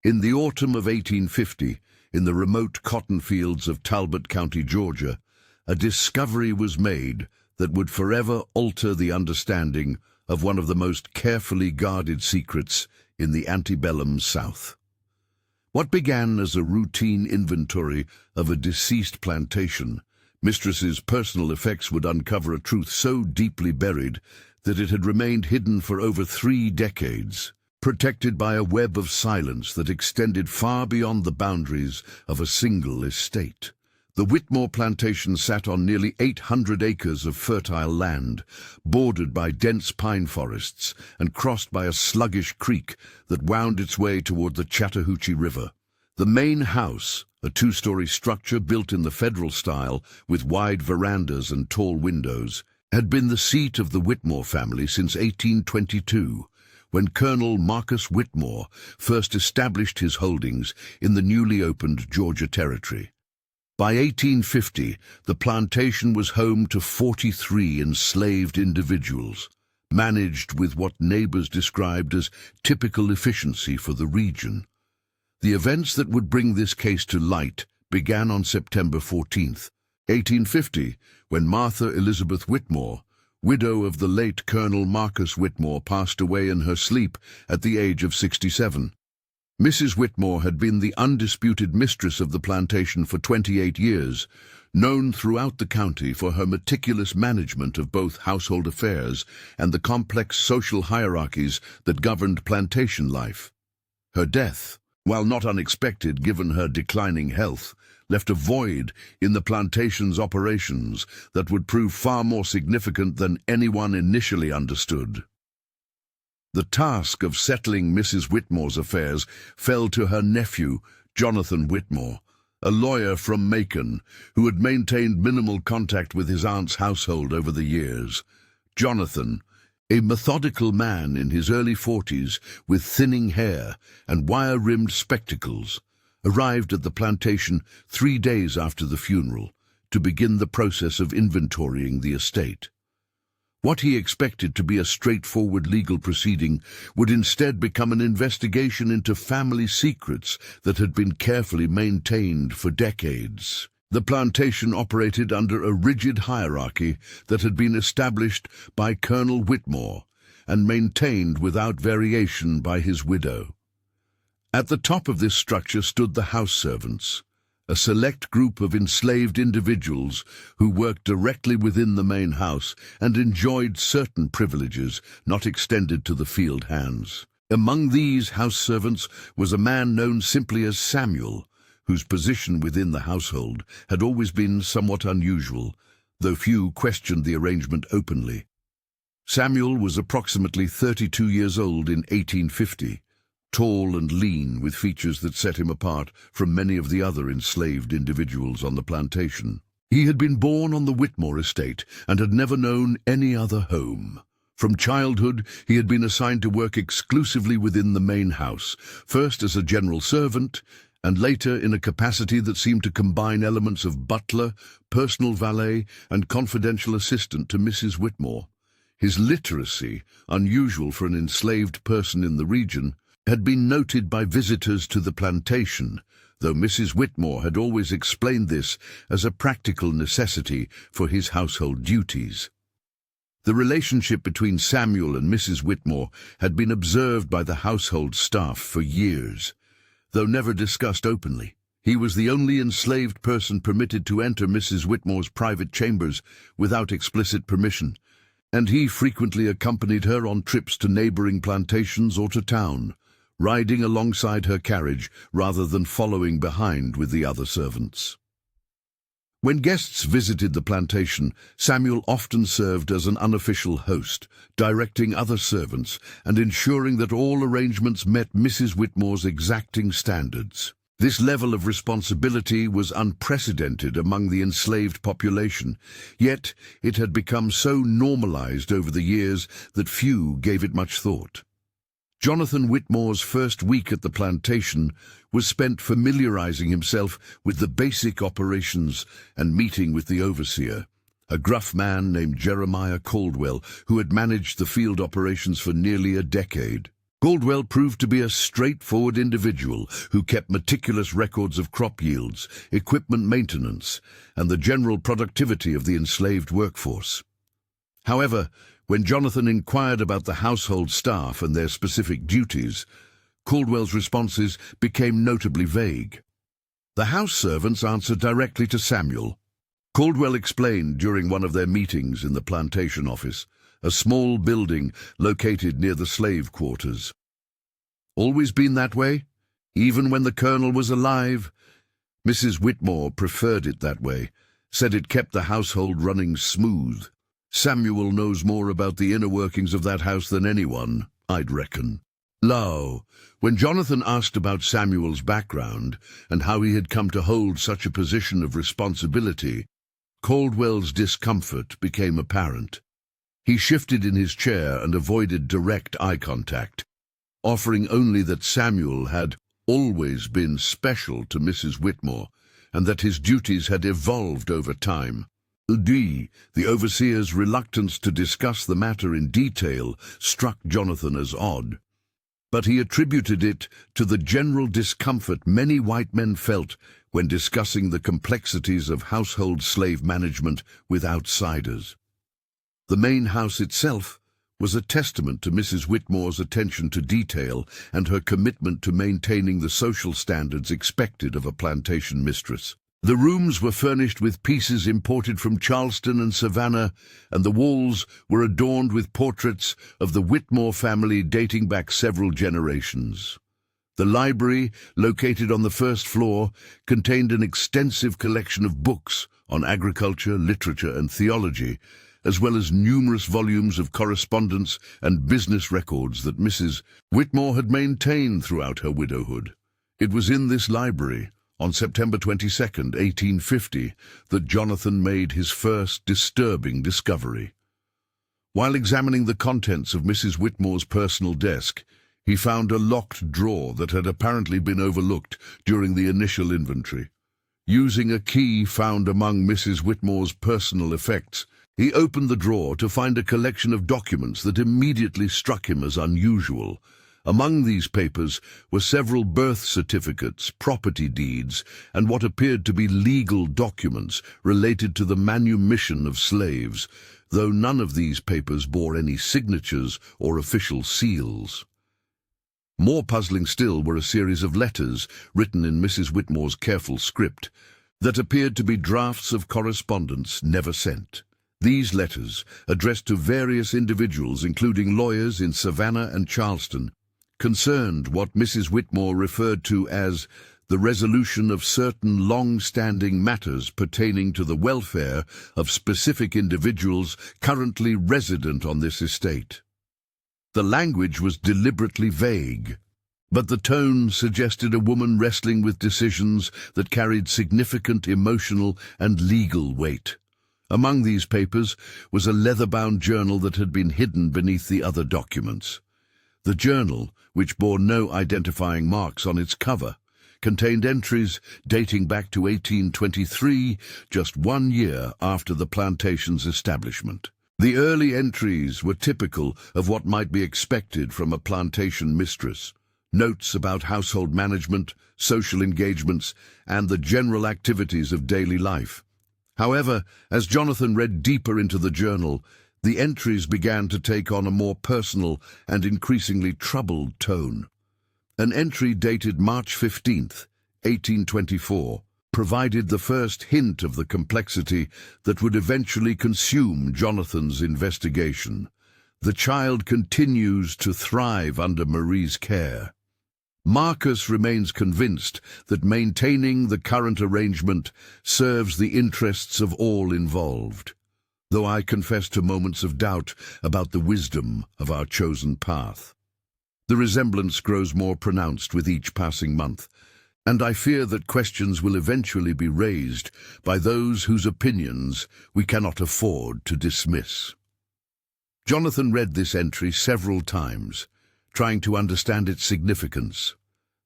In the autumn of 1850, in the remote cotton fields of Talbot County, Georgia, a discovery was made that would forever alter the understanding of one of the most carefully guarded secrets in the antebellum South. What began as a routine inventory of a deceased plantation, Mistress's personal effects would uncover a truth so deeply buried that it had remained hidden for over 3 decades, protected by a web of silence that extended far beyond the boundaries of a single estate. The Whitmore plantation sat on nearly 800 acres of fertile land, bordered by dense pine forests and crossed by a sluggish creek that wound its way toward the Chattahoochee River. The main house, a 2-story structure built in the federal style with wide verandas and tall windows, had been the seat of the Whitmore family since 1822, when Colonel Marcus Whitmore first established his holdings in the newly opened Georgia Territory. By 1850, the plantation was home to 43 enslaved individuals, managed with what neighbors described as typical efficiency for the region. The events that would bring this case to light began on September 14, 1850, when Martha Elizabeth Whitmore, widow of the late Colonel Marcus Whitmore, passed away in her sleep at the age of 67. Mrs. Whitmore had been the undisputed mistress of the plantation for 28 years, known throughout the county for her meticulous management of both household affairs and the complex social hierarchies that governed plantation life. Her death, while not unexpected given her declining health, left a void in the plantation's operations that would prove far more significant than anyone initially understood. The task of settling Mrs. Whitmore's affairs fell to her nephew, Jonathan Whitmore, a lawyer from Macon who had maintained minimal contact with his aunt's household over the years. Jonathan, a methodical man in his early 40s with thinning hair and wire-rimmed spectacles, arrived at the plantation 3 days after the funeral to begin the process of inventorying the estate. What he expected to be a straightforward legal proceeding would instead become an investigation into family secrets that had been carefully maintained for decades. The plantation operated under a rigid hierarchy that had been established by Colonel Whitmore and maintained without variation by his widow. At the top of this structure stood the house servants, a select group of enslaved individuals who worked directly within the main house and enjoyed certain privileges not extended to the field hands. Among these house servants was a man known simply as Samuel, whose position within the household had always been somewhat unusual, though few questioned the arrangement openly. Samuel was approximately 32 years old in 1850, tall and lean, with features that set him apart from many of the other enslaved individuals on the plantation. He had been born on the Whitmore estate and had never known any other home. From childhood, he had been assigned to work exclusively within the main house, first as a general servant, and later in a capacity that seemed to combine elements of butler, personal valet, and confidential assistant to Mrs. Whitmore. His literacy, unusual for an enslaved person in the region, had been noted by visitors to the plantation, though Mrs. Whitmore had always explained this as a practical necessity for his household duties. The relationship between Samuel and Mrs. Whitmore had been observed by the household staff for years, though never discussed openly. He was the only enslaved person permitted to enter Mrs. Whitmore's private chambers without explicit permission, and he frequently accompanied her on trips to neighboring plantations or to town, riding alongside her carriage rather than following behind with the other servants. When guests visited the plantation, Samuel often served as an unofficial host, directing other servants and ensuring that all arrangements met Mrs. Whitmore's exacting standards. This level of responsibility was unprecedented among the enslaved population, yet it had become so normalized over the years that few gave it much thought. Jonathan Whitmore's first week at the plantation was spent familiarizing himself with the basic operations and meeting with the overseer, a gruff man named Jeremiah Caldwell, who had managed the field operations for nearly a decade. Caldwell proved to be a straightforward individual who kept meticulous records of crop yields, equipment maintenance, and the general productivity of the enslaved workforce. However, when Jonathan inquired about the household staff and their specific duties, Caldwell's responses became notably vague. The house servants answered directly to Samuel. Caldwell explained during one of their meetings in the plantation office, a small building located near the slave quarters. Always been that way? Even when the colonel was alive? Mrs. Whitmore preferred it that way, said it kept the household running smooth. Samuel knows more about the inner workings of that house than anyone, I'd reckon. Lo, when Jonathan asked about Samuel's background and how he had come to hold such a position of responsibility, Caldwell's discomfort became apparent. He shifted in his chair and avoided direct eye contact, offering only that Samuel had always been special to Mrs. Whitmore and that his duties had evolved over time. The overseer's reluctance to discuss the matter in detail struck Jonathan as odd, but he attributed it to the general discomfort many white men felt when discussing the complexities of household slave management with outsiders. The main house itself was a testament to Mrs. Whitmore's attention to detail and her commitment to maintaining the social standards expected of a plantation mistress. The rooms were furnished with pieces imported from Charleston and Savannah, and the walls were adorned with portraits of the Whitmore family dating back several generations. The library, located on the first floor, contained an extensive collection of books on agriculture, literature, and theology, as well as numerous volumes of correspondence and business records that Mrs. Whitmore had maintained throughout her widowhood. It was in this library, on September 22, 1850, that Jonathan made his first disturbing discovery. While examining the contents of Mrs. Whitmore's personal desk, he found a locked drawer that had apparently been overlooked during the initial inventory. Using a key found among Mrs. Whitmore's personal effects, he opened the drawer to find a collection of documents that immediately struck him as unusual. Among these papers were several birth certificates, property deeds, and what appeared to be legal documents related to the manumission of slaves, though none of these papers bore any signatures or official seals. More puzzling still were a series of letters written in Mrs. Whitmore's careful script that appeared to be drafts of correspondence never sent. These letters, addressed to various individuals including lawyers in Savannah and Charleston, concerned what Mrs. Whitmore referred to as the resolution of certain long-standing matters pertaining to the welfare of specific individuals currently resident on this estate. The language was deliberately vague, but the tone suggested a woman wrestling with decisions that carried significant emotional and legal weight. Among these papers was a leather-bound journal that had been hidden beneath the other documents. The journal, which bore no identifying marks on its cover, contained entries dating back to 1823, just 1 year after the plantation's establishment. The early entries were typical of what might be expected from a plantation mistress. Notes about household management, social engagements, and the general activities of daily life. However, as Jonathan read deeper into the journal, the entries began to take on a more personal and increasingly troubled tone. An entry dated March 15, 1824, provided the first hint of the complexity that would eventually consume Jonathan's investigation. The child continues to thrive under Marie's care. Marcus remains convinced that maintaining the current arrangement serves the interests of all involved, though I confess to moments of doubt about the wisdom of our chosen path. The resemblance grows more pronounced with each passing month, and I fear that questions will eventually be raised by those whose opinions we cannot afford to dismiss. Jonathan read this entry several times, trying to understand its significance.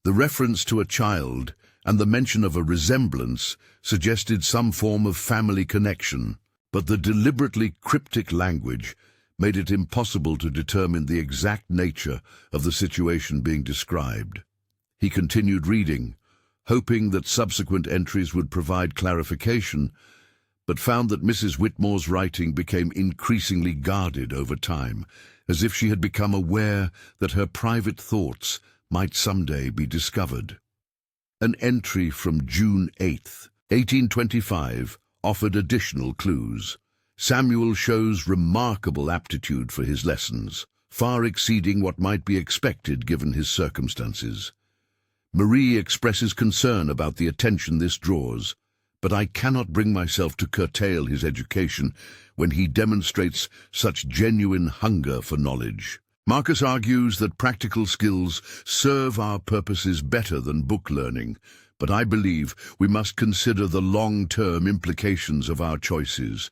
The reference to a child and the mention of a resemblance suggested some form of family connection, but the deliberately cryptic language made it impossible to determine the exact nature of the situation being described. He continued reading, hoping that subsequent entries would provide clarification, but found that Mrs. Whitmore's writing became increasingly guarded over time, as if she had become aware that her private thoughts might someday be discovered. An entry from June 8th, 1825, offered additional clues. Samuel shows remarkable aptitude for his lessons, far exceeding what might be expected given his circumstances. Marie expresses concern about the attention this draws, but I cannot bring myself to curtail his education when he demonstrates such genuine hunger for knowledge. Marcus argues that practical skills serve our purposes better than book learning, but I believe we must consider the long-term implications of our choices.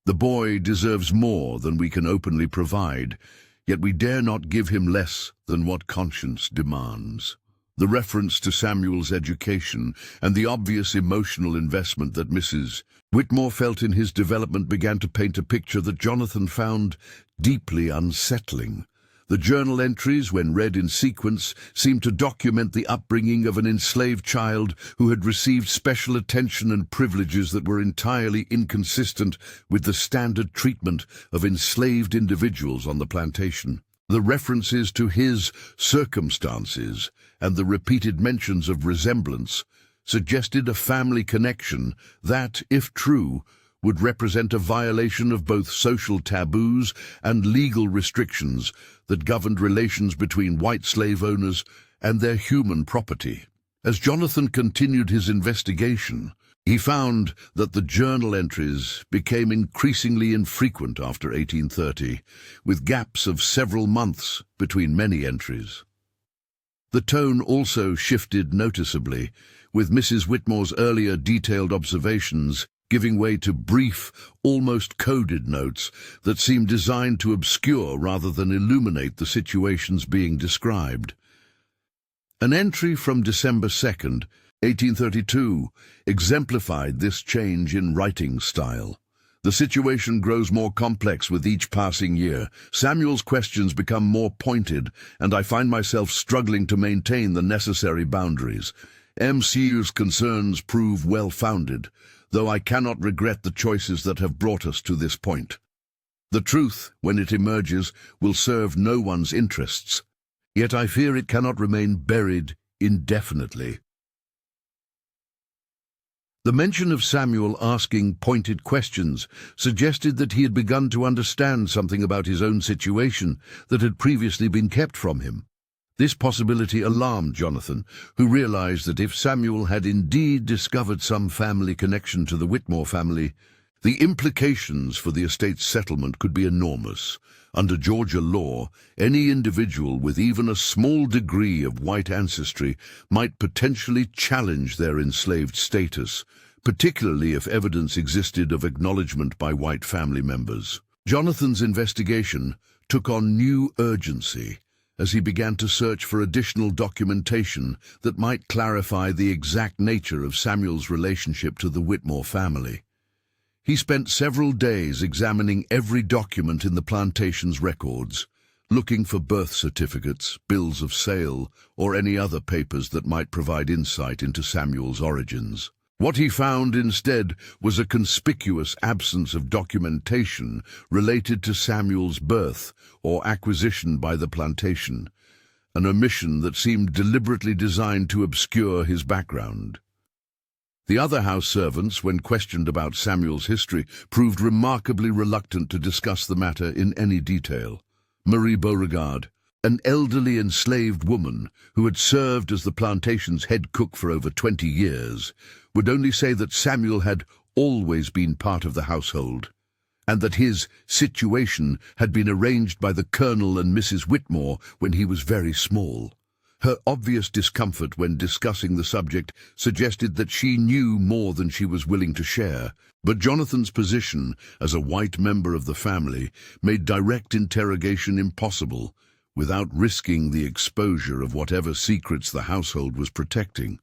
The boy deserves more than we can openly provide, yet we dare not give him less than what conscience demands. The reference to Samuel's education and the obvious emotional investment that Mrs. Whitmore felt in his development began to paint a picture that Jonathan found deeply unsettling. The journal entries, when read in sequence, seemed to document the upbringing of an enslaved child who had received special attention and privileges that were entirely inconsistent with the standard treatment of enslaved individuals on the plantation. The references to his circumstances and the repeated mentions of resemblance suggested a family connection that, if true, would represent a violation of both social taboos and legal restrictions that governed relations between white slave owners and their human property. As Jonathan continued his investigation, he found that the journal entries became increasingly infrequent after 1830, with gaps of several months between many entries. The tone also shifted noticeably, with Mrs. Whitmore's earlier detailed observations giving way to brief, almost coded notes that seemed designed to obscure rather than illuminate the situations being described. An entry from December 2nd, 1832, exemplified this change in writing style. The situation grows more complex with each passing year. Samuel's questions become more pointed, and I find myself struggling to maintain the necessary boundaries. MCU's concerns prove well-founded, though I cannot regret the choices that have brought us to this point. The truth, when it emerges, will serve no one's interests, yet I fear it cannot remain buried indefinitely. The mention of Samuel asking pointed questions suggested that he had begun to understand something about his own situation that had previously been kept from him. This possibility alarmed Jonathan, who realized that if Samuel had indeed discovered some family connection to the Whitmore family, the implications for the estate's settlement could be enormous. Under Georgia law, any individual with even a small degree of white ancestry might potentially challenge their enslaved status, particularly if evidence existed of acknowledgement by white family members. Jonathan's investigation took on new urgency as he began to search for additional documentation that might clarify the exact nature of Samuel's relationship to the Whitmore family. He spent several days examining every document in the plantation's records, looking for birth certificates, bills of sale, or any other papers that might provide insight into Samuel's origins. What he found instead was a conspicuous absence of documentation related to Samuel's birth or acquisition by the plantation, an omission that seemed deliberately designed to obscure his background. The other house servants, when questioned about Samuel's history, proved remarkably reluctant to discuss the matter in any detail. Marie Beauregard, an elderly enslaved woman who had served as the plantation's head cook for over 20 years, would only say that Samuel had always been part of the household, and that his situation had been arranged by the Colonel and Mrs. Whitmore when he was very small. Her obvious discomfort when discussing the subject suggested that she knew more than she was willing to share, but Jonathan's position as a white member of the family made direct interrogation impossible without risking the exposure of whatever secrets the household was protecting.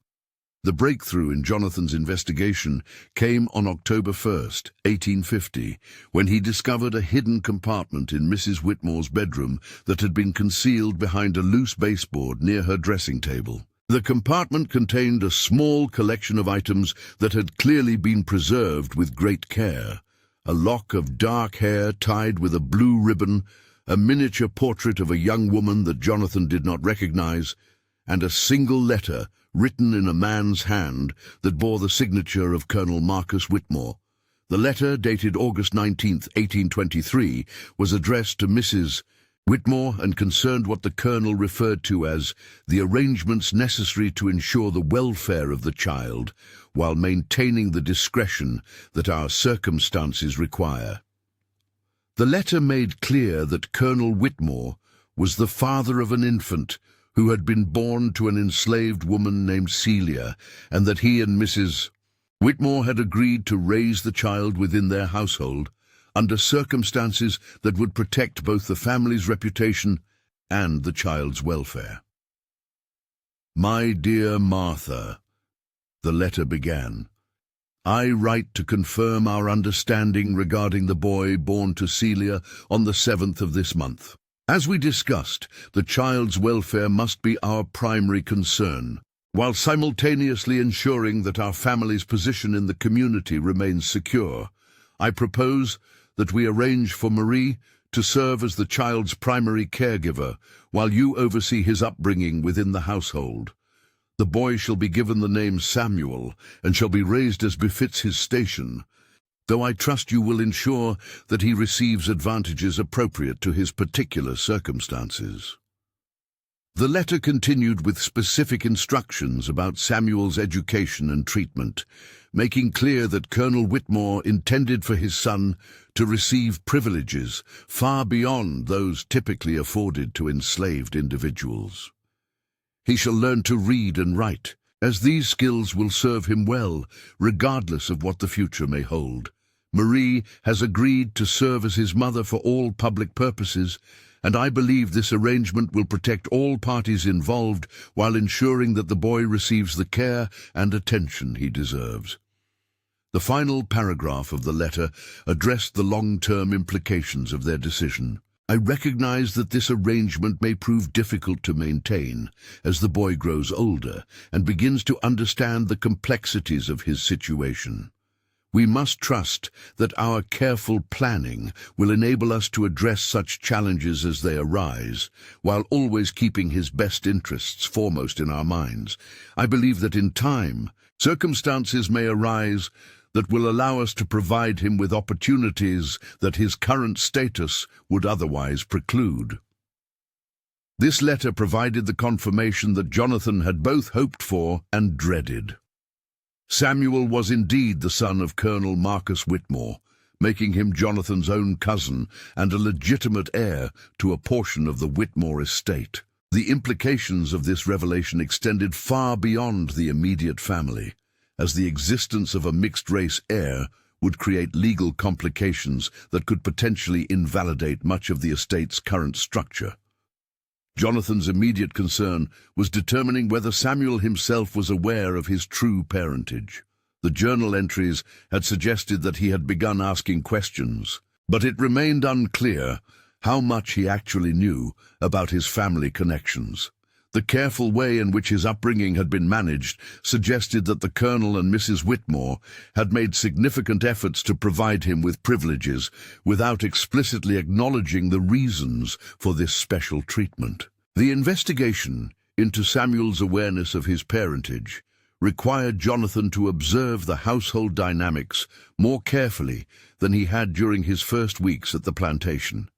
The breakthrough in Jonathan's investigation came on October 1st, 1850, when he discovered a hidden compartment in Mrs. Whitmore's bedroom that had been concealed behind a loose baseboard near her dressing table. The compartment contained a small collection of items that had clearly been preserved with great care. A lock of dark hair tied with a blue ribbon, a miniature portrait of a young woman that Jonathan did not recognize, and a single letter written in a man's hand that bore the signature of Colonel Marcus Whitmore. The letter, dated August 19, 1823, was addressed to Mrs. Whitmore and concerned what the colonel referred to as the arrangements necessary to ensure the welfare of the child while maintaining the discretion that our circumstances require. The letter made clear that Colonel Whitmore was the father of an infant who had been born to an enslaved woman named Celia, and that he and Mrs. Whitmore had agreed to raise the child within their household under circumstances that would protect both the family's reputation and the child's welfare. "My dear Martha," the letter began, "I write to confirm our understanding regarding the boy born to Celia on the 7th of this month. As we discussed, the child's welfare must be our primary concern, while simultaneously ensuring that our family's position in the community remains secure. I propose that we arrange for Marie to serve as the child's primary caregiver, while you oversee his upbringing within the household. The boy shall be given the name Samuel, and shall be raised as befits his station, though I trust you will ensure that he receives advantages appropriate to his particular circumstances." The letter continued with specific instructions about Samuel's education and treatment, making clear that Colonel Whitmore intended for his son to receive privileges far beyond those typically afforded to enslaved individuals. He shall learn to read and write, as these skills will serve him well, regardless of what the future may hold. Marie has agreed to serve as his mother for all public purposes, and I believe this arrangement will protect all parties involved while ensuring that the boy receives the care and attention he deserves. The final paragraph of the letter addressed the long-term implications of their decision. I recognize that this arrangement may prove difficult to maintain as the boy grows older and begins to understand the complexities of his situation. We must trust that our careful planning will enable us to address such challenges as they arise, while always keeping his best interests foremost in our minds. I believe that in time, circumstances may arise that will allow us to provide him with opportunities that his current status would otherwise preclude. This letter provided the confirmation that Jonathan had both hoped for and dreaded. Samuel was indeed the son of Colonel Marcus Whitmore, making him Jonathan's own cousin and a legitimate heir to a portion of the Whitmore estate. The implications of this revelation extended far beyond the immediate family, as the existence of a mixed-race heir would create legal complications that could potentially invalidate much of the estate's current structure. Jonathan's immediate concern was determining whether Samuel himself was aware of his true parentage. The journal entries had suggested that he had begun asking questions, but it remained unclear how much he actually knew about his family connections. The careful way in which his upbringing had been managed suggested that the Colonel and Mrs. Whitmore had made significant efforts to provide him with privileges without explicitly acknowledging the reasons for this special treatment. The investigation into Samuel's awareness of his parentage required Jonathan to observe the household dynamics more carefully than he had during his first weeks at the plantation.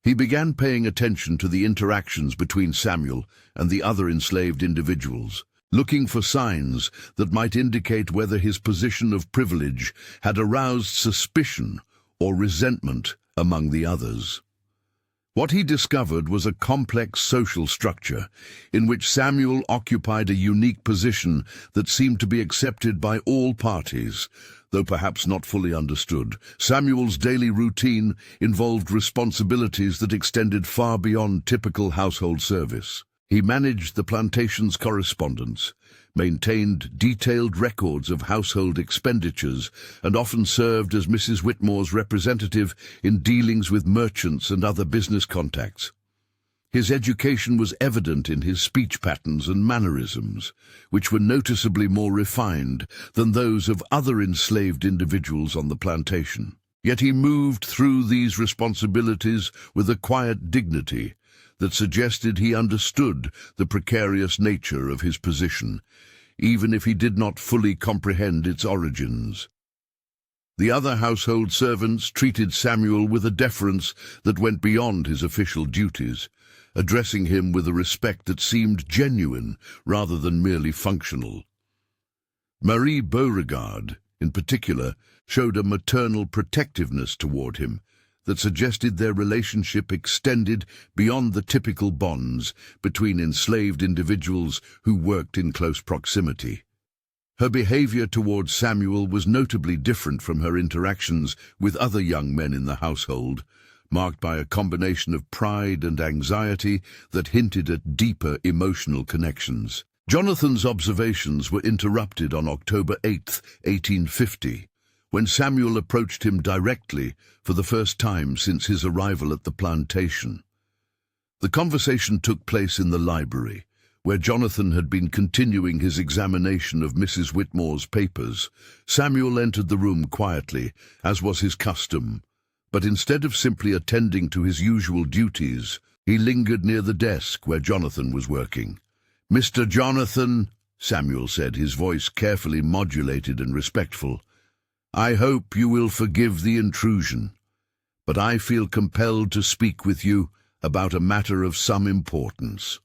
He began paying attention to the interactions between Samuel and the other enslaved individuals, looking for signs that might indicate whether his position of privilege had aroused suspicion or resentment among the others. What he discovered was a complex social structure in which Samuel occupied a unique position that seemed to be accepted by all parties, though perhaps not fully understood. Samuel's daily routine involved responsibilities that extended far beyond typical household service. He managed the plantation's correspondence, maintained detailed records of household expenditures, and often served as Mrs. Whitmore's representative in dealings with merchants and other business contacts. His education was evident in his speech patterns and mannerisms, which were noticeably more refined than those of other enslaved individuals on the plantation. Yet he moved through these responsibilities with a quiet dignity that suggested he understood the precarious nature of his position, even if he did not fully comprehend its origins. The other household servants treated Samuel with a deference that went beyond his official duties, addressing him with a respect that seemed genuine rather than merely functional. Marie Beauregard, in particular, showed a maternal protectiveness toward him that suggested their relationship extended beyond the typical bonds between enslaved individuals who worked in close proximity. Her behavior towards Samuel was notably different from her interactions with other young men in the household, marked by a combination of pride and anxiety that hinted at deeper emotional connections. Jonathan's observations were interrupted on October 8, 1850, when Samuel approached him directly for the first time since his arrival at the plantation. The conversation took place in the library, where Jonathan had been continuing his examination of Mrs. Whitmore's papers. Samuel entered the room quietly, as was his custom, but instead of simply attending to his usual duties, he lingered near the desk where Jonathan was working. "Mr. Jonathan," Samuel said, his voice carefully modulated and respectful, "I hope you will forgive the intrusion, but I feel compelled to speak with you about a matter of some importance."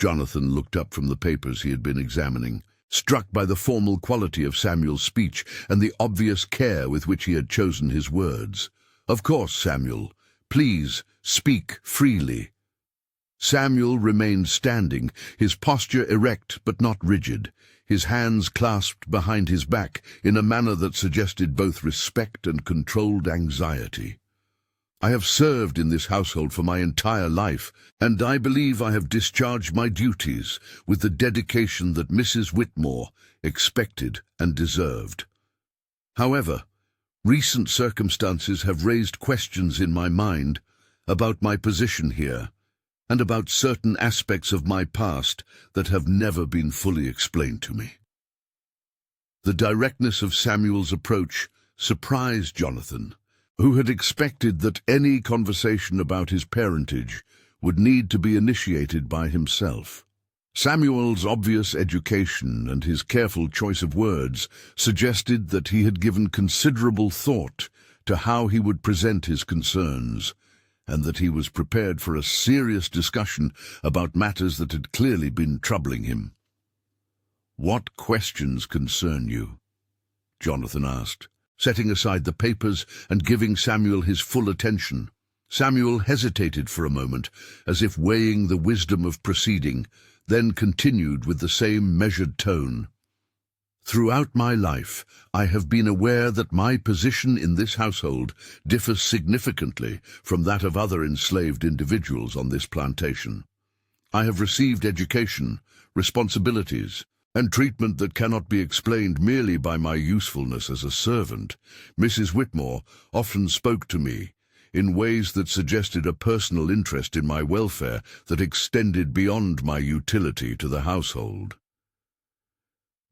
Jonathan looked up from the papers he had been examining, struck by the formal quality of Samuel's speech and the obvious care with which he had chosen his words. "Of course, Samuel. Please speak freely." Samuel remained standing, his posture erect but not rigid, his hands clasped behind his back in a manner that suggested both respect and controlled anxiety. "I have served in this household for my entire life, and I believe I have discharged my duties with the dedication that Mrs. Whitmore expected and deserved. However, recent circumstances have raised questions in my mind about my position here, and about certain aspects of my past that have never been fully explained to me." The directness of Samuel's approach surprised Jonathan, who had expected that any conversation about his parentage would need to be initiated by himself. Samuel's obvious education and his careful choice of words suggested that he had given considerable thought to how he would present his concerns, and that he was prepared for a serious discussion about matters that had clearly been troubling him. "What questions concern you?" Jonathan asked, setting aside the papers and giving Samuel his full attention. Samuel hesitated for a moment, as if weighing the wisdom of proceeding, then continued with the same measured tone. "Throughout my life, I have been aware that my position in this household differs significantly from that of other enslaved individuals on this plantation. I have received education, responsibilities, and treatment that cannot be explained merely by my usefulness as a servant. Mrs. Whitmore often spoke to me in ways that suggested a personal interest in my welfare that extended beyond my utility to the household."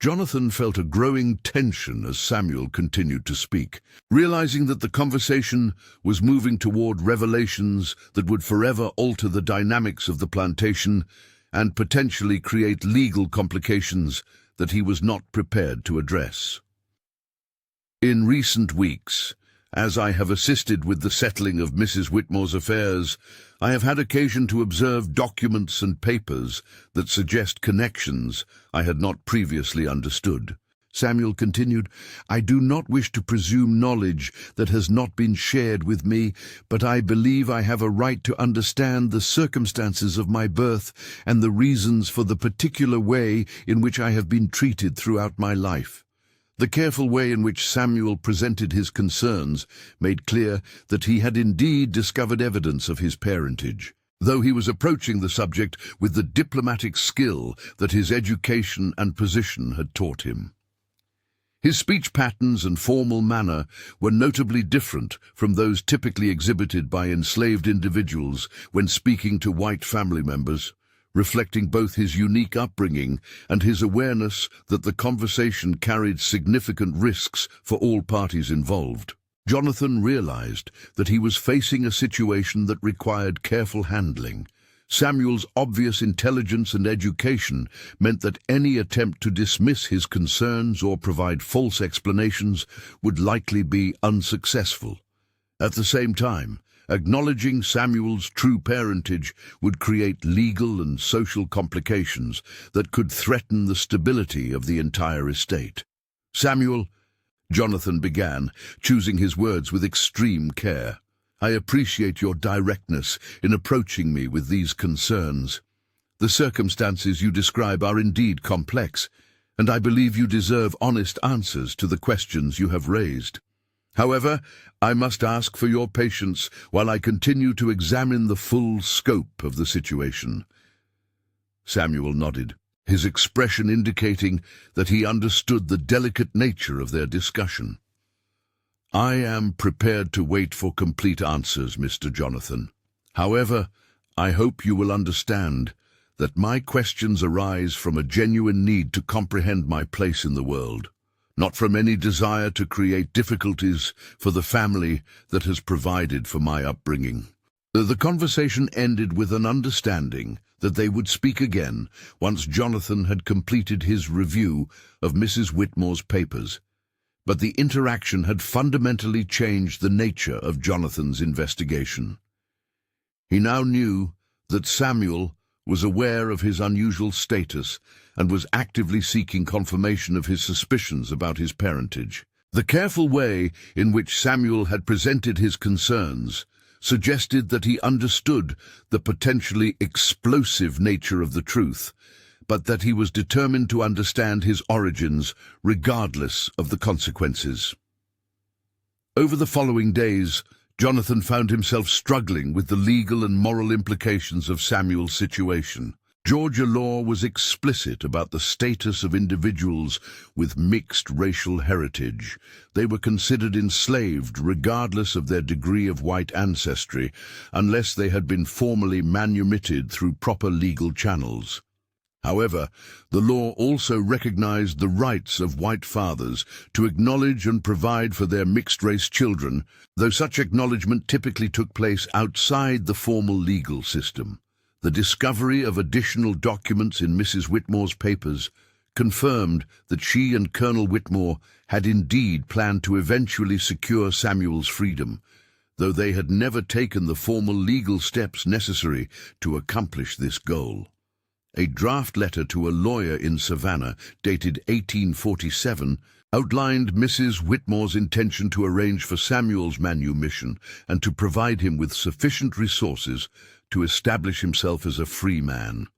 Jonathan felt a growing tension as Samuel continued to speak, realizing that the conversation was moving toward revelations that would forever alter the dynamics of the plantation and potentially create legal complications that he was not prepared to address. "In recent weeks, as I have assisted with the settling of Mrs. Whitmore's affairs, I have had occasion to observe documents and papers that suggest connections I had not previously understood." Samuel continued, "I do not wish to presume knowledge that has not been shared with me, but I believe I have a right to understand the circumstances of my birth and the reasons for the particular way in which I have been treated throughout my life." The careful way in which Samuel presented his concerns made clear that he had indeed discovered evidence of his parentage. though he was approaching the subject with the diplomatic skill that his education and position had taught him. His speech patterns and formal manner were notably different from those typically exhibited by enslaved individuals when speaking to white family members, reflecting both his unique upbringing and his awareness that the conversation carried significant risks for all parties involved. Jonathan realized that he was facing a situation that required careful handling. Samuel's obvious intelligence and education meant that any attempt to dismiss his concerns or provide false explanations would likely be unsuccessful. At the same time, acknowledging Samuel's true parentage would create legal and social complications that could threaten the stability of the entire estate. "Samuel," Jonathan began, choosing his words with extreme care, "I appreciate your directness in approaching me with these concerns. The circumstances you describe are indeed complex, and I believe you deserve honest answers to the questions you have raised. However, I must ask for your patience while I continue to examine the full scope of the situation." Samuel nodded, his expression indicating that he understood the delicate nature of their discussion. "I am prepared to wait for complete answers, Mr. Jonathan. However, I hope you will understand that my questions arise from a genuine need to comprehend my place in the world, not from any desire to create difficulties for the family that has provided for my upbringing." The conversation ended with an understanding that they would speak again once Jonathan had completed his review of Mrs. Whitmore's papers. But the interaction had fundamentally changed the nature of Jonathan's investigation. He now knew that Samuel was aware of his unusual status and was actively seeking confirmation of his suspicions about his parentage. The careful way in which Samuel had presented his concerns suggested that he understood the potentially explosive nature of the truth, but that he was determined to understand his origins regardless of the consequences. Over the following days, Jonathan found himself struggling with the legal and moral implications of Samuel's situation. Georgia law was explicit about the status of individuals with mixed racial heritage. They were considered enslaved regardless of their degree of white ancestry, unless they had been formally manumitted through proper legal channels. However, the law also recognized the rights of white fathers to acknowledge and provide for their mixed-race children, though such acknowledgement typically took place outside the formal legal system. The discovery of additional documents in Mrs. Whitmore's papers confirmed that she and Colonel Whitmore had indeed planned to eventually secure Samuel's freedom, though they had never taken the formal legal steps necessary to accomplish this goal. A draft letter to a lawyer in Savannah, dated 1847, outlined Mrs. Whitmore's intention to arrange for Samuel's manumission and to provide him with sufficient resources to establish himself as a free man.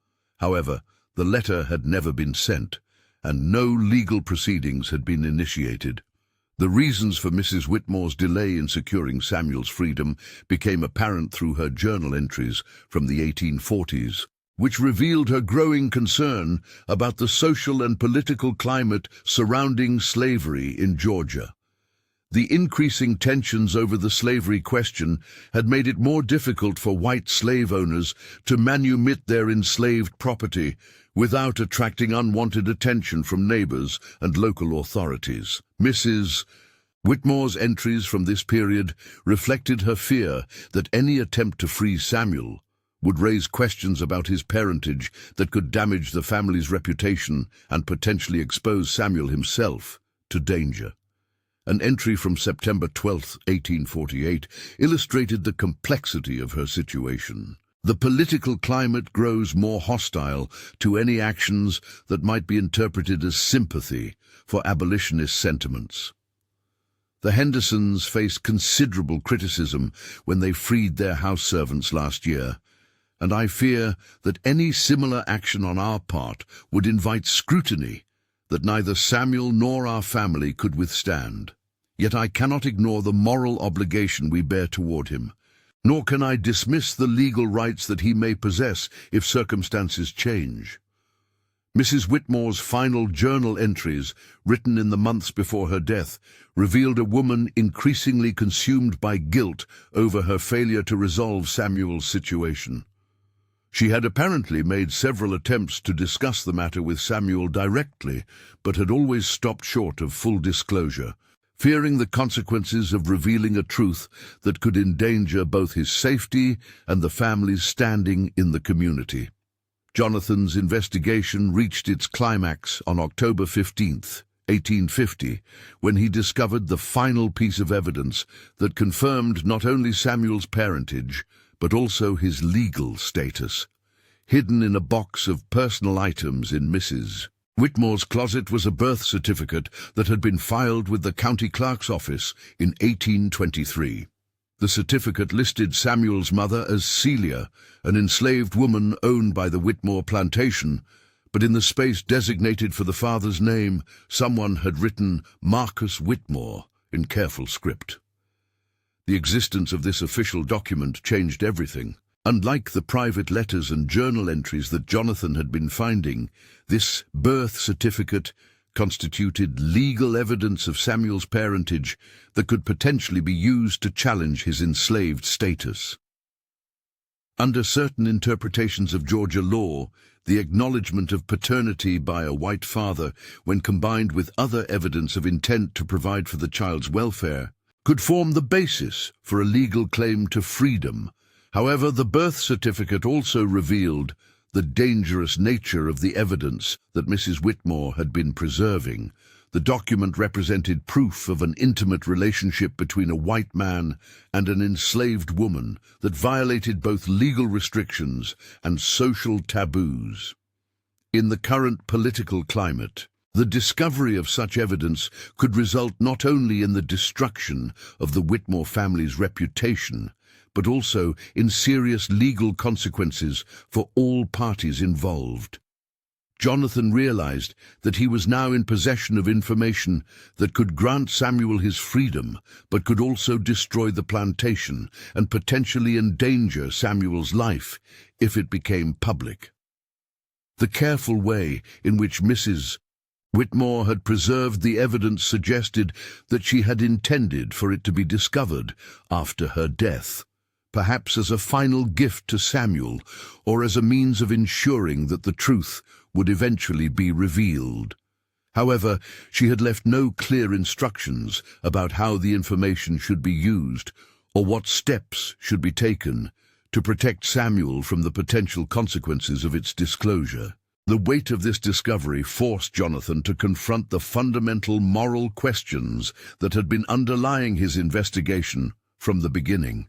However, the letter had never been sent, and no legal proceedings had been initiated. The reasons for Mrs. Whitmore's delay in securing Samuel's freedom became apparent through her journal entries from the 1840s. Which revealed her growing concern about the social and political climate surrounding slavery in Georgia. The increasing tensions over the slavery question had made it more difficult for white slave owners to manumit their enslaved property without attracting unwanted attention from neighbors and local authorities. Mrs. Whitmore's entries from this period reflected her fear that any attempt to free Samuel would raise questions about his parentage that could damage the family's reputation and potentially expose Samuel himself to danger. An entry from September 12, 1848, illustrated the complexity of her situation. The political climate grows more hostile to any actions that might be interpreted as sympathy for abolitionist sentiments. The Hendersons faced considerable criticism when they freed their house servants last year, and I fear that any similar action on our part would invite scrutiny that neither Samuel nor our family could withstand. Yet I cannot ignore the moral obligation we bear toward him. nor can I dismiss the legal rights that he may possess if circumstances change. Mrs. Whitmore's final journal entries, written in the months before her death, revealed a woman increasingly consumed by guilt over her failure to resolve Samuel's situation. She had apparently made several attempts to discuss the matter with Samuel directly, but had always stopped short of full disclosure, fearing the consequences of revealing a truth that could endanger both his safety and the family's standing in the community. Jonathan's investigation reached its climax on October 15th, 1850, when he discovered the final piece of evidence that confirmed not only Samuel's parentage, but also his legal status. Hidden in a box of personal items in Mrs. Whitmore's closet was a birth certificate that had been filed with the county clerk's office in 1823. The certificate listed Samuel's mother as Celia, an enslaved woman owned by the Whitmore plantation, but in the space designated for the father's name, someone had written Marcus Whitmore in careful script. The existence of this official document changed everything. Unlike the private letters and journal entries that Jonathan had been finding, this birth certificate constituted legal evidence of Samuel's parentage that could potentially be used to challenge his enslaved status. Under certain interpretations of Georgia law, the acknowledgement of paternity by a white father, when combined with other evidence of intent to provide for the child's welfare, could form the basis for a legal claim to freedom. However, the birth certificate also revealed the dangerous nature of the evidence that Mrs. Whitmore had been preserving. The document represented proof of an intimate relationship between a white man and an enslaved woman that violated both legal restrictions and social taboos. In the current political climate, the discovery of such evidence could result not only in the destruction of the Whitmore family's reputation, but also in serious legal consequences for all parties involved. Jonathan realized that he was now in possession of information that could grant Samuel his freedom, but could also destroy the plantation and potentially endanger Samuel's life if it became public. The careful way in which Mrs. Whitmore had preserved the evidence suggested that she had intended for it to be discovered after her death, perhaps as a final gift to Samuel, or as a means of ensuring that the truth would eventually be revealed. However, she had left no clear instructions about how the information should be used, or what steps should be taken to protect Samuel from the potential consequences of its disclosure. The weight of this discovery forced Jonathan to confront the fundamental moral questions that had been underlying his investigation from the beginning.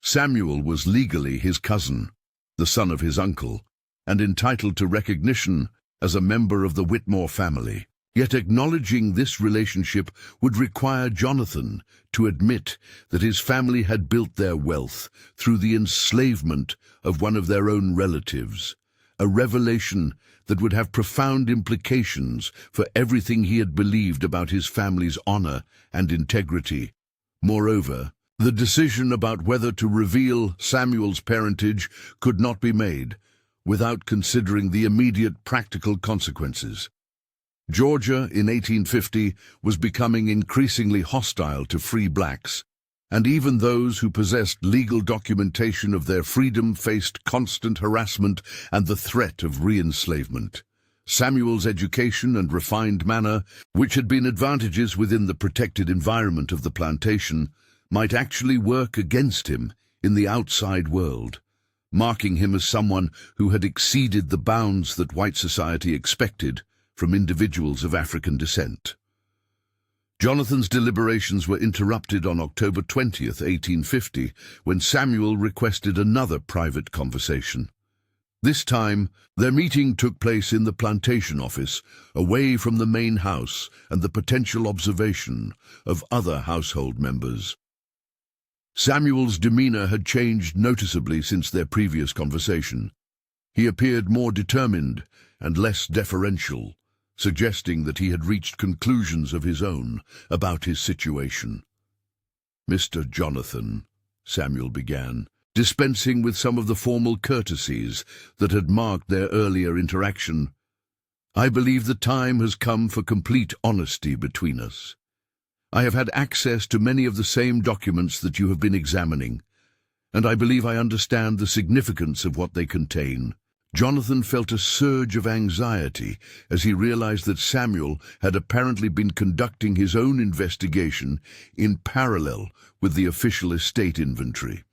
Samuel was legally his cousin, the son of his uncle, and entitled to recognition as a member of the Whitmore family. Yet acknowledging this relationship would require Jonathan to admit that his family had built their wealth through the enslavement of one of their own relatives, a revelation that would have profound implications for everything he had believed about his family's honor and integrity. Moreover, the decision about whether to reveal Samuel's parentage could not be made without considering the immediate practical consequences. Georgia in 1850 was becoming increasingly hostile to free blacks, and even those who possessed legal documentation of their freedom faced constant harassment and the threat of re-enslavement. Samuel's education and refined manner, which had been advantages within the protected environment of the plantation, might actually work against him in the outside world, marking him as someone who had exceeded the bounds that white society expected from individuals of African descent. Jonathan's deliberations were interrupted on October 20th, 1850, when Samuel requested another private conversation. This time, their meeting took place in the plantation office, away from the main house and the potential observation of other household members. Samuel's demeanor had changed noticeably since their previous conversation. He appeared more determined and less deferential, suggesting that he had reached conclusions of his own about his situation. "Mr. Jonathan," Samuel began, dispensing with some of the formal courtesies that had marked their earlier interaction. "I believe the time has come for complete honesty between us. I have had access to many of the same documents that you have been examining, and I believe I understand the significance of what they contain." Jonathan felt a surge of anxiety as he realized that Samuel had apparently been conducting his own investigation in parallel with the official estate inventory.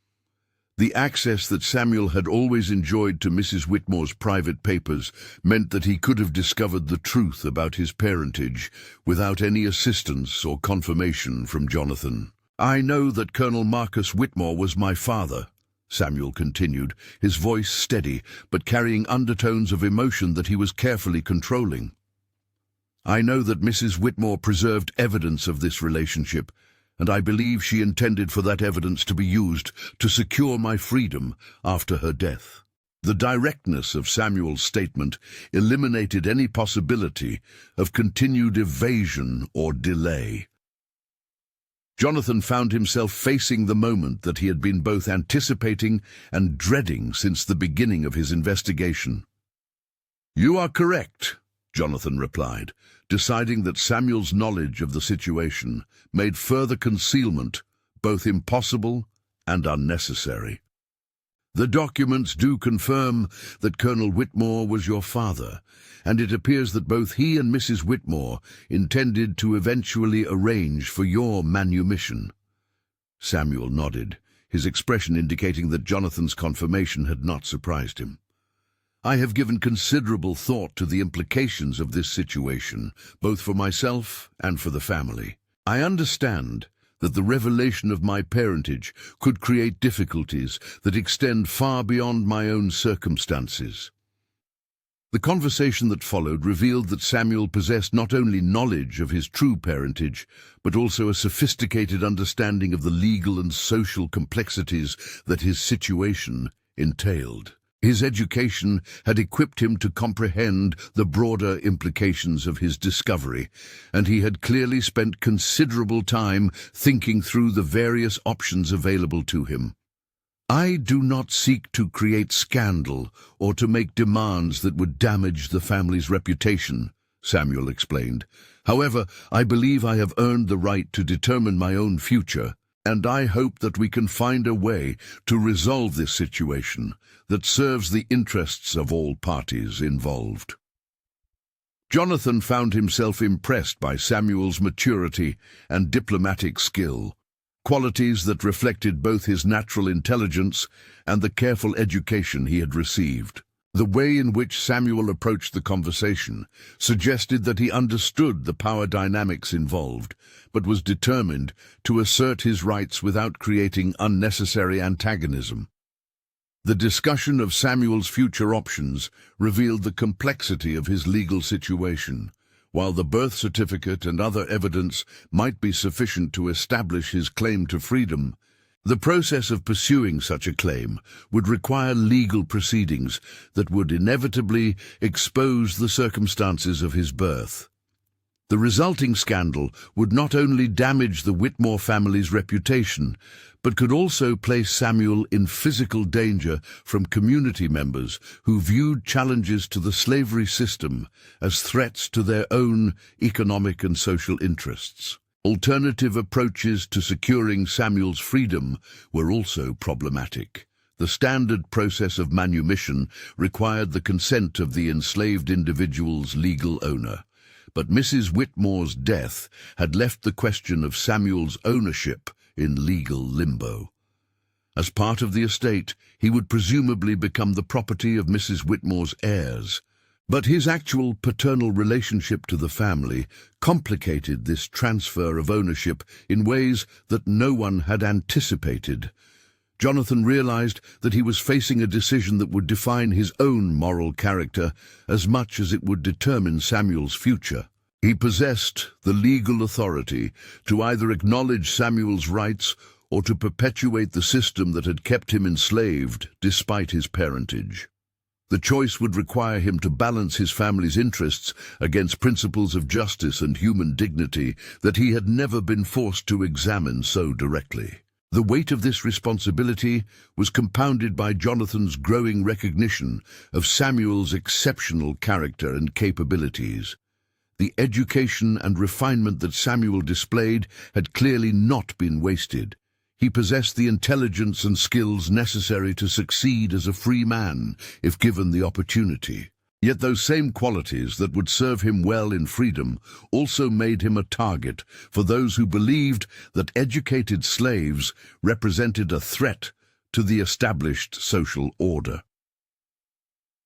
The access that Samuel had always enjoyed to Mrs. Whitmore's private papers meant that he could have discovered the truth about his parentage without any assistance or confirmation from Jonathan. "I know that Colonel Marcus Whitmore was my father," Samuel continued, his voice steady but carrying undertones of emotion that he was carefully controlling. "I know that Mrs. Whitmore preserved evidence of this relationship, and I believe she intended for that evidence to be used to secure my freedom after her death." The directness of Samuel's statement eliminated any possibility of continued evasion or delay. Jonathan found himself facing the moment that he had been both anticipating and dreading since the beginning of his investigation. "You are correct," Jonathan replied, deciding that Samuel's knowledge of the situation made further concealment both impossible and unnecessary. "The documents do confirm that Colonel Whitmore was your father, and it appears that both he and Mrs. Whitmore intended to eventually arrange for your manumission." Samuel nodded, his expression indicating that Jonathan's confirmation had not surprised him. "I have given considerable thought to the implications of this situation, both for myself and for the family. I understand that the revelation of my parentage could create difficulties that extend far beyond my own circumstances." The conversation that followed revealed that Samuel possessed not only knowledge of his true parentage, but also a sophisticated understanding of the legal and social complexities that his situation entailed. His education had equipped him to comprehend the broader implications of his discovery, and he had clearly spent considerable time thinking through the various options available to him. "I do not seek to create scandal or to make demands that would damage the family's reputation," Samuel explained. "However, I believe I have earned the right to determine my own future, and I hope that we can find a way to resolve this situation that serves the interests of all parties involved." Jonathan found himself impressed by Samuel's maturity and diplomatic skill, qualities that reflected both his natural intelligence and the careful education he had received. The way in which Samuel approached the conversation suggested that he understood the power dynamics involved, but was determined to assert his rights without creating unnecessary antagonism. The discussion of Samuel's future options revealed the complexity of his legal situation. While the birth certificate and other evidence might be sufficient to establish his claim to freedom, the process of pursuing such a claim would require legal proceedings that would inevitably expose the circumstances of his birth. The resulting scandal would not only damage the Whitmore family's reputation, but could also place Samuel in physical danger from community members who viewed challenges to the slavery system as threats to their own economic and social interests. Alternative approaches to securing Samuel's freedom were also problematic. The standard process of manumission required the consent of the enslaved individual's legal owner, but Mrs. Whitmore's death had left the question of Samuel's ownership in legal limbo. As part of the estate, he would presumably become the property of Mrs. Whitmore's heirs, but his actual paternal relationship to the family complicated this transfer of ownership in ways that no one had anticipated. Jonathan realized that he was facing a decision that would define his own moral character as much as it would determine Samuel's future. He possessed the legal authority to either acknowledge Samuel's rights or to perpetuate the system that had kept him enslaved despite his parentage. The choice would require him to balance his family's interests against principles of justice and human dignity that he had never been forced to examine so directly. The weight of this responsibility was compounded by Jonathan's growing recognition of Samuel's exceptional character and capabilities. The education and refinement that Samuel displayed had clearly not been wasted. He possessed the intelligence and skills necessary to succeed as a free man, if given the opportunity. Yet those same qualities that would serve him well in freedom also made him a target for those who believed that educated slaves represented a threat to the established social order.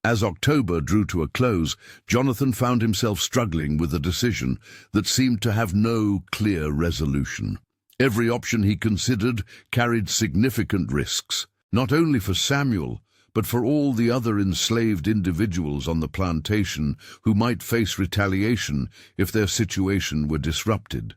As October drew to a close, Jonathan found himself struggling with a decision that seemed to have no clear resolution. Every option he considered carried significant risks, not only for Samuel, but for all the other enslaved individuals on the plantation who might face retaliation if their situation were disrupted.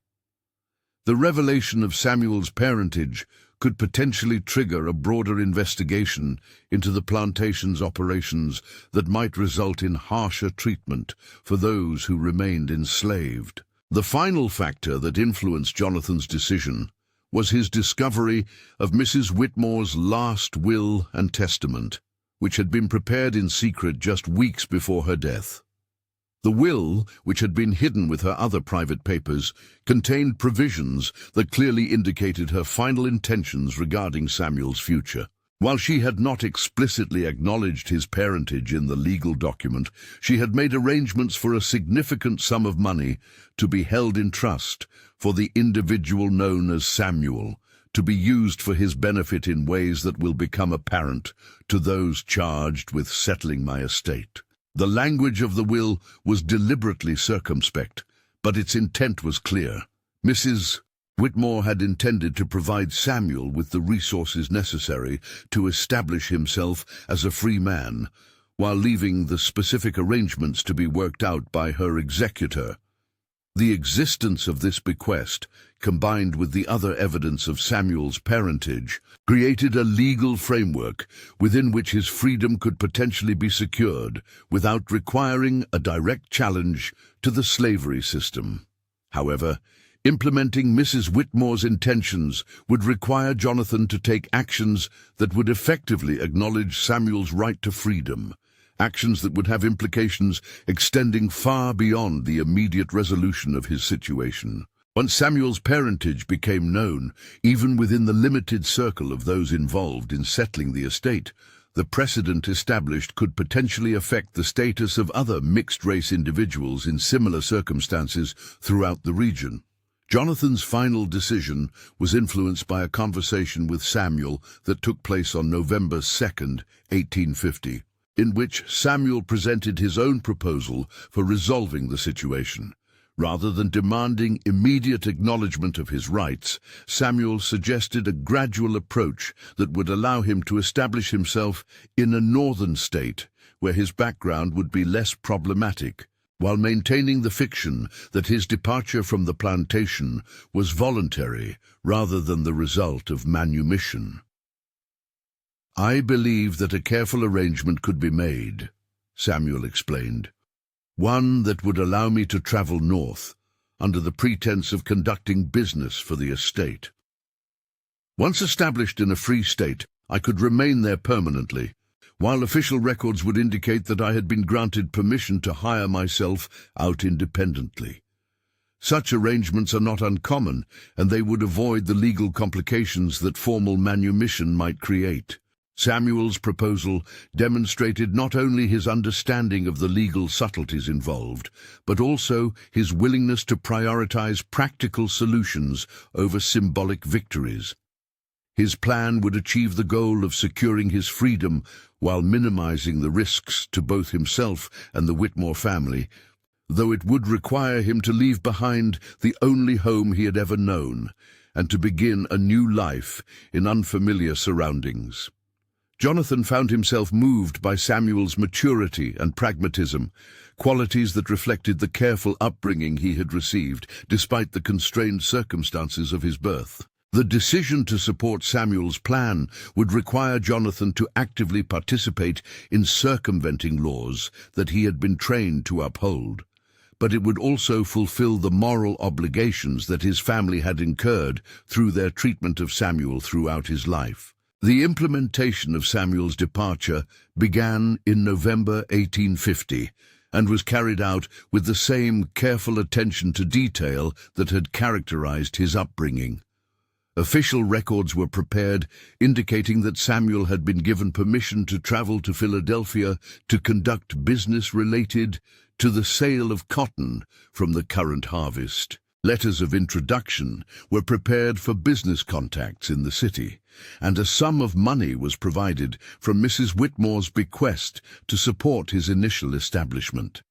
The revelation of Samuel's parentage could potentially trigger a broader investigation into the plantation's operations that might result in harsher treatment for those who remained enslaved. The final factor that influenced Jonathan's decision was his discovery of Mrs. Whitmore's last will and testament, which had been prepared in secret just weeks before her death. The will, which had been hidden with her other private papers, contained provisions that clearly indicated her final intentions regarding Samuel's future. While she had not explicitly acknowledged his parentage in the legal document, she had made arrangements for a significant sum of money to be held in trust for the individual known as Samuel, to be used for his benefit in ways that will become apparent to those charged with settling my estate. The language of the will was deliberately circumspect, but its intent was clear. Mrs. Whitmore had intended to provide Samuel with the resources necessary to establish himself as a free man, while leaving the specific arrangements to be worked out by her executor. The existence of this bequest, combined with the other evidence of Samuel's parentage, created a legal framework within which his freedom could potentially be secured without requiring a direct challenge to the slavery system. However, implementing Mrs. Whitmore's intentions would require Jonathan to take actions that would effectively acknowledge Samuel's right to freedom, actions that would have implications extending far beyond the immediate resolution of his situation. Once Samuel's parentage became known, even within the limited circle of those involved in settling the estate, the precedent established could potentially affect the status of other mixed-race individuals in similar circumstances throughout the region. Jonathan's final decision was influenced by a conversation with Samuel that took place on November 2nd, 1850, in which Samuel presented his own proposal for resolving the situation. Rather than demanding immediate acknowledgement of his rights, Samuel suggested a gradual approach that would allow him to establish himself in a northern state where his background would be less problematic, while maintaining the fiction that his departure from the plantation was voluntary rather than the result of manumission. "I believe that a careful arrangement could be made," Samuel explained. "One that would allow me to travel north, under the pretense of conducting business for the estate. Once established in a free state, I could remain there permanently, while official records would indicate that I had been granted permission to hire myself out independently. Such arrangements are not uncommon, and they would avoid the legal complications that formal manumission might create." Samuel's proposal demonstrated not only his understanding of the legal subtleties involved, but also his willingness to prioritize practical solutions over symbolic victories. His plan would achieve the goal of securing his freedom while minimizing the risks to both himself and the Whitmore family, though it would require him to leave behind the only home he had ever known and to begin a new life in unfamiliar surroundings. Jonathan found himself moved by Samuel's maturity and pragmatism, qualities that reflected the careful upbringing he had received despite the constrained circumstances of his birth. The decision to support Samuel's plan would require Jonathan to actively participate in circumventing laws that he had been trained to uphold. but it would also fulfill the moral obligations that his family had incurred through their treatment of Samuel throughout his life. The implementation of Samuel's departure began in November 1850 and was carried out with the same careful attention to detail that had characterized his upbringing. Official records were prepared indicating that Samuel had been given permission to travel to Philadelphia to conduct business related to the sale of cotton from the current harvest. Letters of introduction were prepared for business contacts in the city, and a sum of money was provided from Mrs. Whitmore's bequest to support his initial establishment.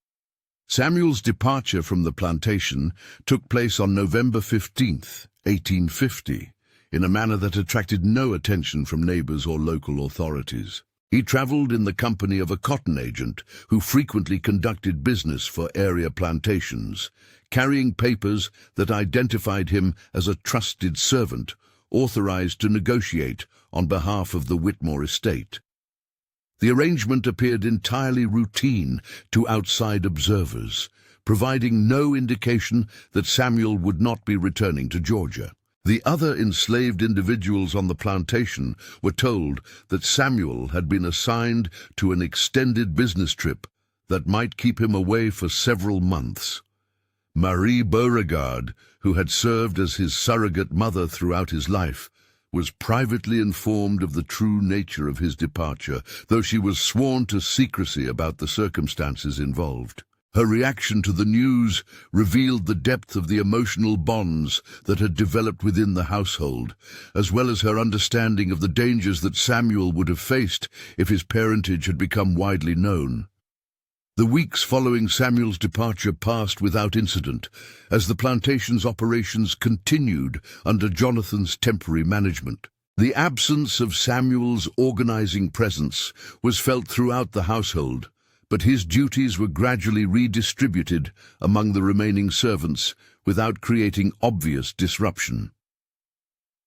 Samuel's departure from the plantation took place on November 15th, 1850, in a manner that attracted no attention from neighbors or local authorities. He traveled in the company of a cotton agent who frequently conducted business for area plantations, carrying papers that identified him as a trusted servant authorized to negotiate on behalf of the Whitmore estate. The arrangement appeared entirely routine to outside observers, providing no indication that Samuel would not be returning to Georgia. The other enslaved individuals on the plantation were told that Samuel had been assigned to an extended business trip that might keep him away for several months. Marie Beauregard, who had served as his surrogate mother throughout his life, was privately informed of the true nature of his departure, though she was sworn to secrecy about the circumstances involved. Her reaction to the news revealed the depth of the emotional bonds that had developed within the household, as well as her understanding of the dangers that Samuel would have faced if his parentage had become widely known. The weeks following Samuel's departure passed without incident, as the plantation's operations continued under Jonathan's temporary management. The absence of Samuel's organizing presence was felt throughout the household, but his duties were gradually redistributed among the remaining servants without creating obvious disruption.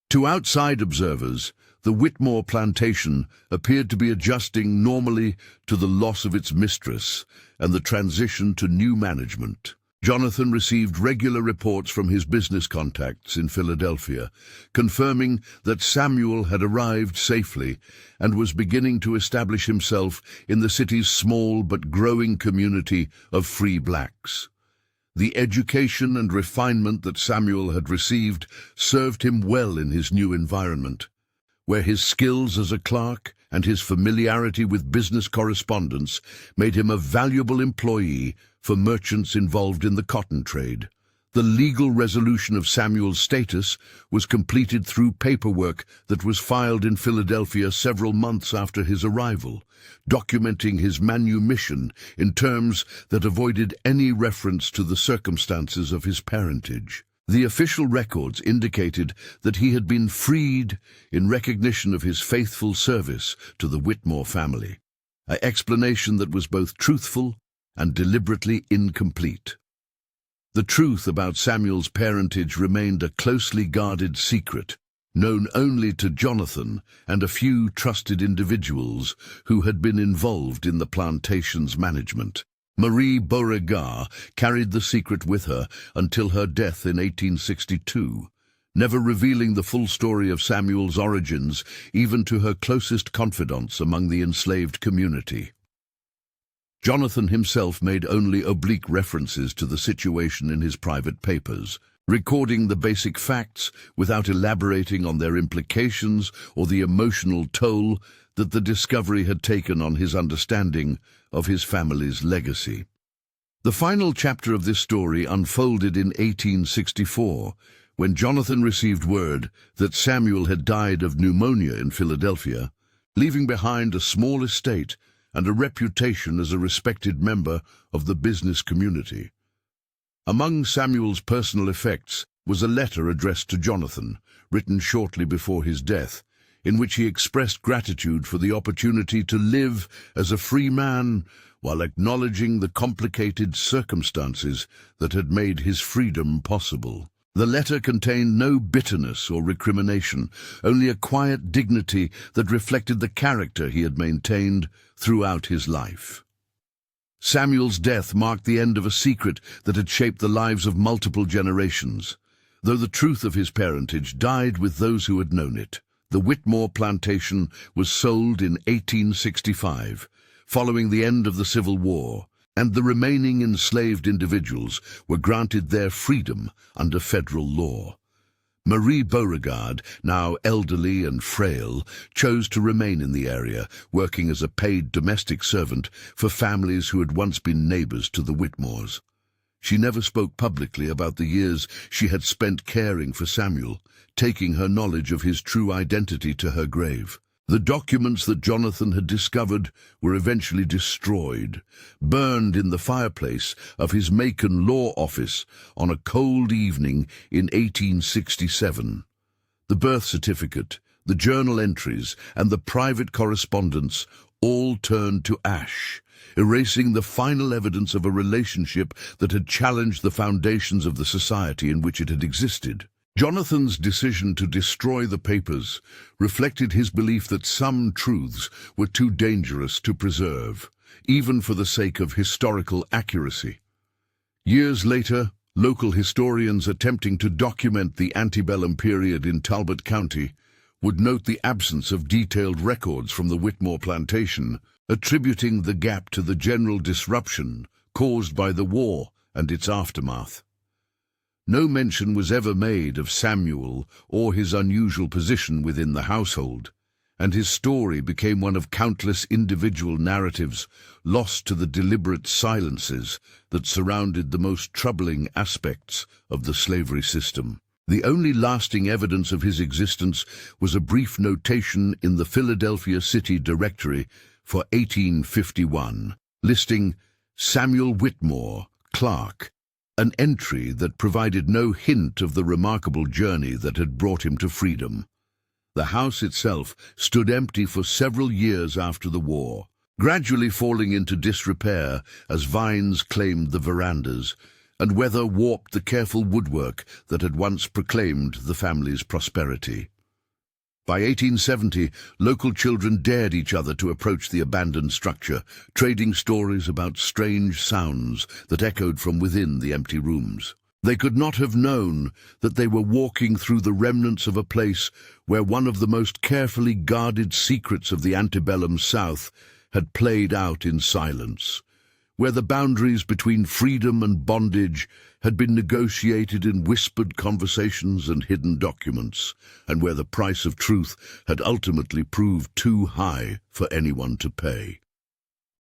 To outside observers, the Whitmore plantation appeared to be adjusting normally to the loss of its mistress and the transition to new management. Jonathan received regular reports from his business contacts in Philadelphia, confirming that Samuel had arrived safely and was beginning to establish himself in the city's small but growing community of free blacks. The education and refinement that Samuel had received served him well in his new environment, where his skills as a clerk and his familiarity with business correspondence made him a valuable employee for merchants involved in the cotton trade. The legal resolution of Samuel's status was completed through paperwork that was filed in Philadelphia several months after his arrival, documenting his manumission in terms that avoided any reference to the circumstances of his parentage. The official records indicated that he had been freed in recognition of his faithful service to the Whitmore family, an explanation that was both truthful and deliberately incomplete. The truth about Samuel's parentage remained a closely guarded secret, known only to Jonathan and a few trusted individuals who had been involved in the plantation's management. Marie Beauregard carried the secret with her until her death in 1862, never revealing the full story of Samuel's origins even to her closest confidants among the enslaved community. Jonathan himself made only oblique references to the situation in his private papers, recording the basic facts without elaborating on their implications or the emotional toll that the discovery had taken on his understanding of his family's legacy. The final chapter of this story unfolded in 1864, when Jonathan received word that Samuel had died of pneumonia in Philadelphia, leaving behind a small estate and a reputation as a respected member of the business community. Among Samuel's personal effects was a letter addressed to Jonathan, written shortly before his death, in which he expressed gratitude for the opportunity to live as a free man while acknowledging the complicated circumstances that had made his freedom possible. The letter contained no bitterness or recrimination, only a quiet dignity that reflected the character he had maintained throughout his life. Samuel's death marked the end of a secret that had shaped the lives of multiple generations. Though the truth of his parentage died with those who had known it, the Whitmore plantation was sold in 1865, following the end of the Civil War, and the remaining enslaved individuals were granted their freedom under federal law. Marie Beauregard, now elderly and frail, chose to remain in the area, working as a paid domestic servant for families who had once been neighbors to the Whitmores. She never spoke publicly about the years she had spent caring for Samuel, taking her knowledge of his true identity to her grave. The documents that Jonathan had discovered were eventually destroyed, burned in the fireplace of his Macon law office on a cold evening in 1867. The birth certificate, the journal entries, and the private correspondence all turned to ash, erasing the final evidence of a relationship that had challenged the foundations of the society in which it had existed. Jonathan's decision to destroy the papers reflected his belief that some truths were too dangerous to preserve, even for the sake of historical accuracy. Years later, local historians attempting to document the antebellum period in Talbot County would note the absence of detailed records from the Whitmore plantation, attributing the gap to the general disruption caused by the war and its aftermath. No mention was ever made of Samuel or his unusual position within the household, and his story became one of countless individual narratives lost to the deliberate silences that surrounded the most troubling aspects of the slavery system. The only lasting evidence of his existence was a brief notation in the Philadelphia City Directory for 1851, listing Samuel Whitmore, clerk, an entry that provided no hint of the remarkable journey that had brought him to freedom. The house itself stood empty for several years after the war, gradually falling into disrepair as vines claimed the verandas, and weather warped the careful woodwork that had once proclaimed the family's prosperity. By 1870, local children dared each other to approach the abandoned structure, trading stories about strange sounds that echoed from within the empty rooms. They could not have known that they were walking through the remnants of a place where one of the most carefully guarded secrets of the antebellum South had played out in silence, where the boundaries between freedom and bondage had been negotiated in whispered conversations and hidden documents, and where the price of truth had ultimately proved too high for anyone to pay.